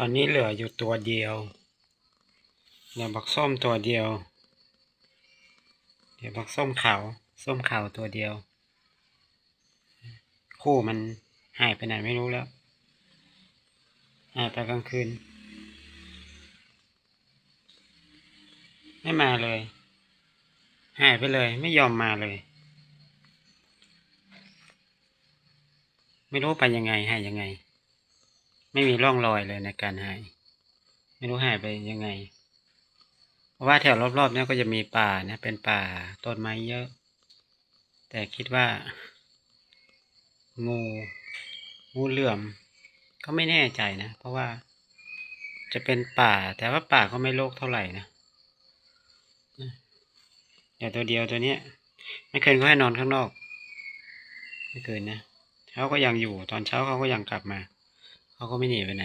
ตอนนี้เหลืออยู่ตัวเดียวเหลือบักส้มตัวเดียวเดี๋ยวบักส้มขาวตัวเดียวคู่มันหายไปไหนไม่รู้แล้วหายไปกลางคืนไม่มาเลยหายไปเลยไม่ยอมมาเลยไม่รู้ไปยังไงหายยังไงไม่มีร่องรอยเลยในการหายไม่รู้หายไปยังไงเพราะว่าแถวรอบๆนี้ก็จะมีป่านะเป็นป่าต้นไม้เยอะแต่คิดว่างูเหลื่อมก็ไม่แน่ใจนะเพราะว่าจะเป็นป่าแต่ว่าป่าก็ไม่โรคเท่าไหร่นะเดี๋ยวตัวเดียวตัวเนี้ยไม่เคยก็ให้นอนข้างนอกไม่เคยนะเขาก็ยังอยู่ตอนเช้าเขาก็ยังกลับมาเขาก็ไม่หนีไปไหน